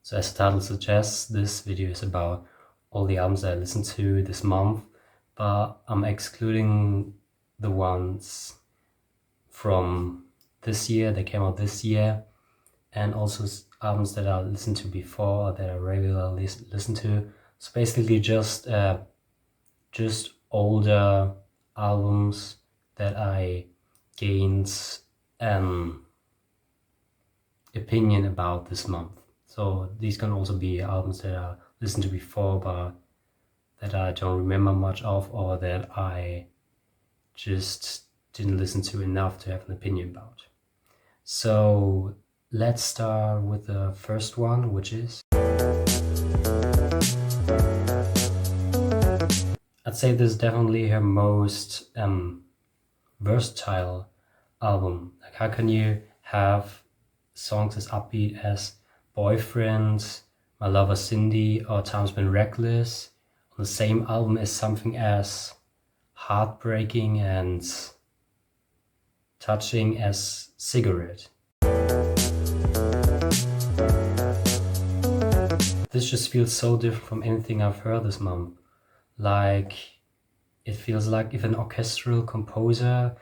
So as the title suggests, this video is about all the albums that I listened to this month, but I'm excluding the ones from this year that came out this year, and also albums that I listened to before or that I regularly listen to. So basically just older albums that I gained an opinion about this month. So these can also be albums that I listened to before but that I don't remember much of, or that I just didn't listen to enough to have an opinion about. So let's start with the first one, which is, I'd say this is definitely her most versatile album. Like, how can you have songs as upbeat as Boyfriend, My Lover Cindy, or Time's Been Reckless on the same album as something as heartbreaking and touching as Cigarette? This just feels so different from anything I've heard this month. Like, it feels like if an orchestral composer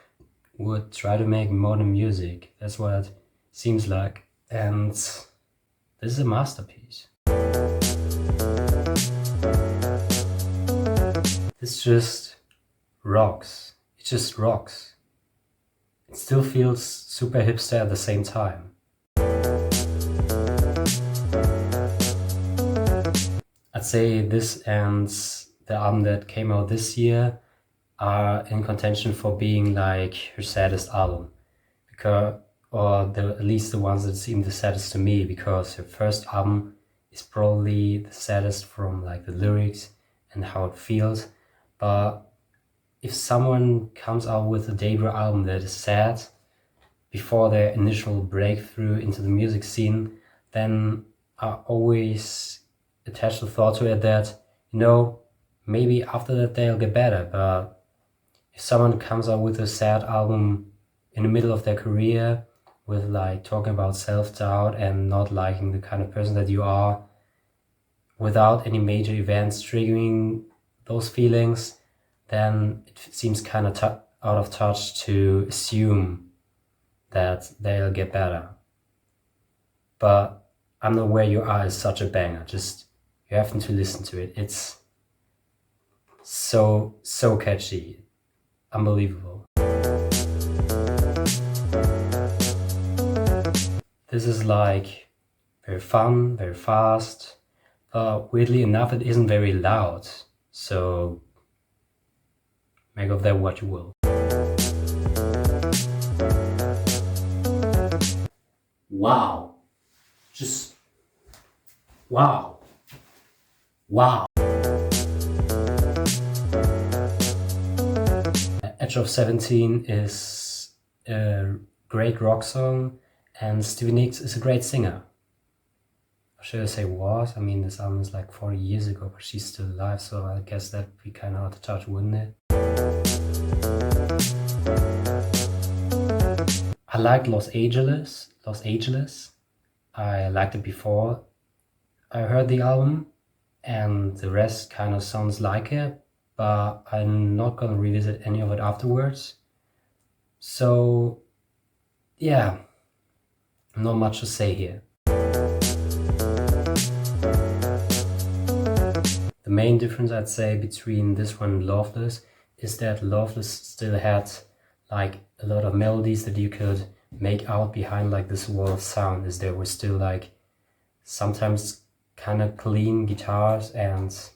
would try to make modern music. That's what it seems like. And this is a masterpiece. This just rocks. It just rocks. It still feels super hipster at the same time. I'd say this and the album that came out this year are in contention for being like her saddest album, because, or at least the ones that seem the saddest to me, because her first album is probably the saddest from like the lyrics and how it feels. But if someone comes out with a debut album that is sad before their initial breakthrough into the music scene, then I always attach the thought to it that, maybe after that they'll get better. But if someone comes out with a sad album in the middle of their career with like talking about self-doubt and not liking the kind of person that you are, without any major events triggering those feelings, then it seems kind of out of touch to assume that they'll get better. But I'm Not Where You Are is such a banger. Just, you have to listen to it. It's so catchy. Unbelievable. This is like very fun, very fast, but weirdly enough it isn't very loud. So make of that what you will. Wow. Just wow. Wow. Edge of 17 is a great rock song, and Stevie Nicks is a great singer. Or should I say was? I mean, this album is like 40 years ago, but she's still alive, so I guess that'd be kind of hard to touch, wouldn't it? I liked Los Angeles. I liked it before I heard the album, and the rest kind of sounds like it, but I'm not gonna revisit any of it afterwards. So yeah, not much to say here. The main difference I'd say between this one and Loveless is that Loveless still had like a lot of melodies that you could make out behind like this wall of sound, as there were still like sometimes kind of clean guitars and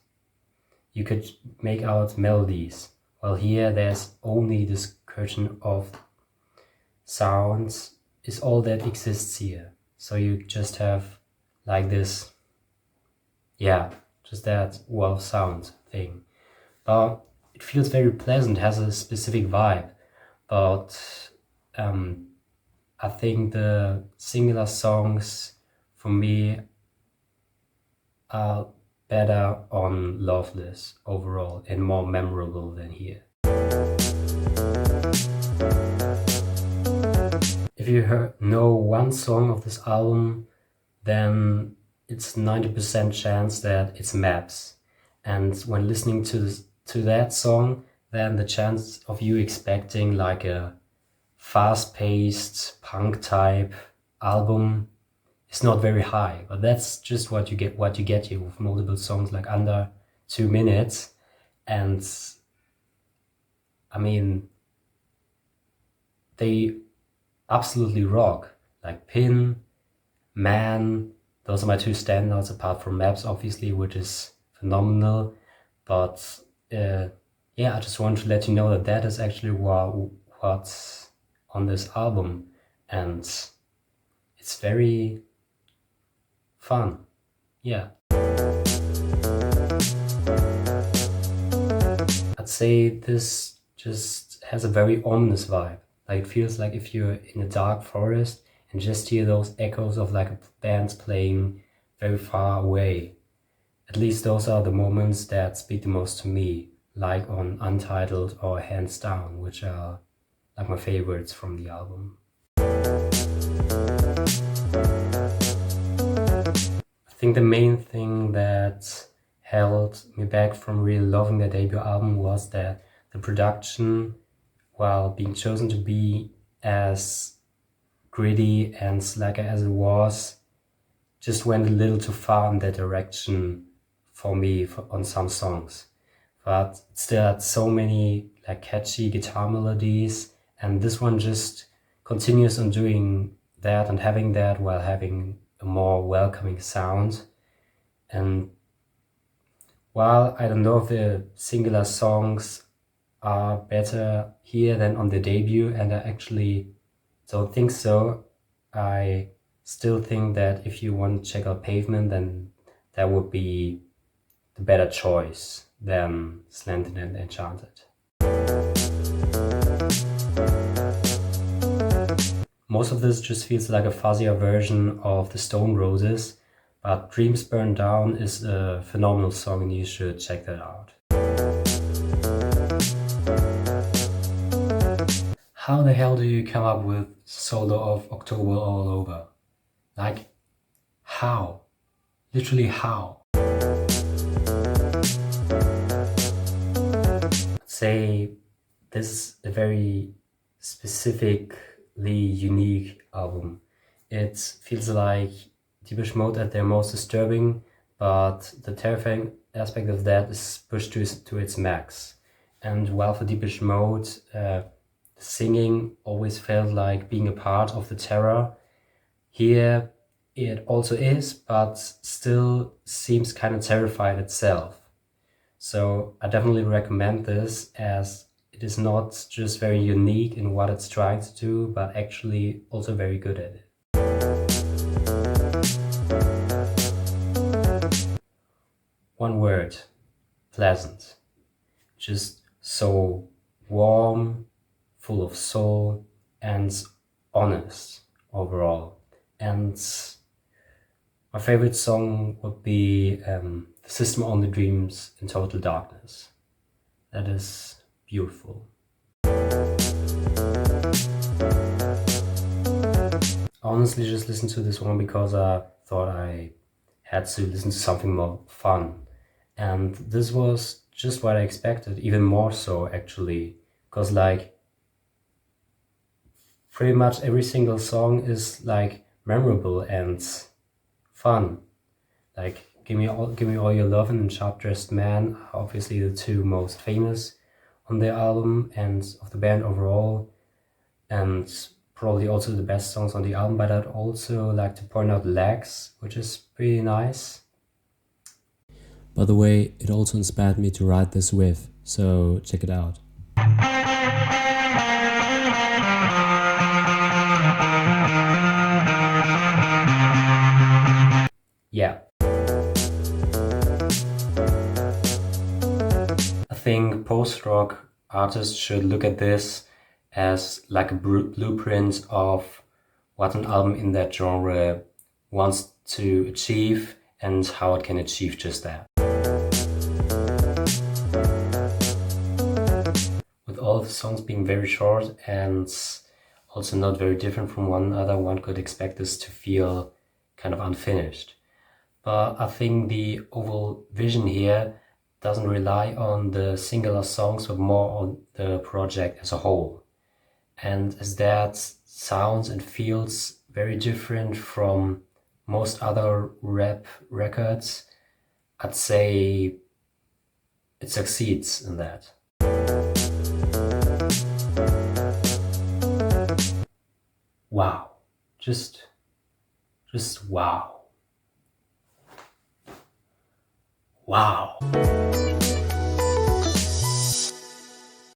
you could make out melodies. While here there's only this curtain of sounds is all that exists here. So you just have like this, just that wall of sound thing. But it feels very pleasant, has a specific vibe. But I think the singular songs for me are better on Loveless overall and more memorable than here. If you know one song of this album, then it's 90% chance that it's Maps. And when listening to that song, then the chance of you expecting like a fast-paced punk type album is not very high. But that's just what you get here with multiple songs like under 2 minutes. And I mean, they absolutely rock. Like Pin, Man, those are my two standouts apart from Maps, obviously, which is phenomenal. But yeah, I just wanted to let you know that that is actually what's on this album, and it's very fun. Yeah. I'd say this just has a very ominous vibe. Like it feels like if you're in a dark forest and just hear those echoes of like a band playing very far away. At least those are the moments that speak the most to me, like on Untitled or Hands Down, which are like my favorites from the album. I think the main thing that held me back from really loving the debut album was that the production, while being chosen to be as gritty and slacker as it was, just went a little too far in that direction for me on some songs. But it still had so many like catchy guitar melodies, and this one just continues on doing that and having that while having a more welcoming sound. And while I don't know if the singular songs are better here than on the debut, and I actually don't think so, I still think that if you want to check out Pavement, then that would be the better choice than Slanted and Enchanted. Most of this just feels like a fuzzier version of the Stone Roses, but Dreams Burn Down is a phenomenal song and you should check that out. How the hell do you come up with Solo of October All Over? Like, how? Literally how? I'd say this is a very specifically unique album. It feels like Depeche Mode at their most disturbing, but the terrifying aspect of that is pushed to its max. And while for Depeche Mode, singing always felt like being a part of the terror, here it also is, but still seems kind of terrified itself. So I definitely recommend this, as it is not just very unique in what it's trying to do, but actually also very good at it. One word: pleasant. Just so warm, full of soul, and honest overall. And my favorite song would be The System Only Dreams in Total Darkness. That is beautiful. I honestly just listened to this one because I thought I had to listen to something more fun. And this was just what I expected, even more so actually, because like pretty much every single song is like memorable and fun. Like Give Me All Your Love and Sharp Dressed Man are obviously the two most famous on their album and of the band overall, and probably also the best songs on the album. But I'd also like to point out Legs, which is pretty nice. By the way, it also inspired me to write this riff, so check it out. Yeah. I think post-rock artists should look at this as like a blueprint of what an album in that genre wants to achieve and how it can achieve just that. With all the songs being very short and also not very different from one another, one could expect this to feel kind of unfinished. But I think the overall vision here doesn't rely on the singular songs, but more on the project as a whole. And as that sounds and feels very different from most other rap records, I'd say it succeeds in that. Wow. Just wow. Wow.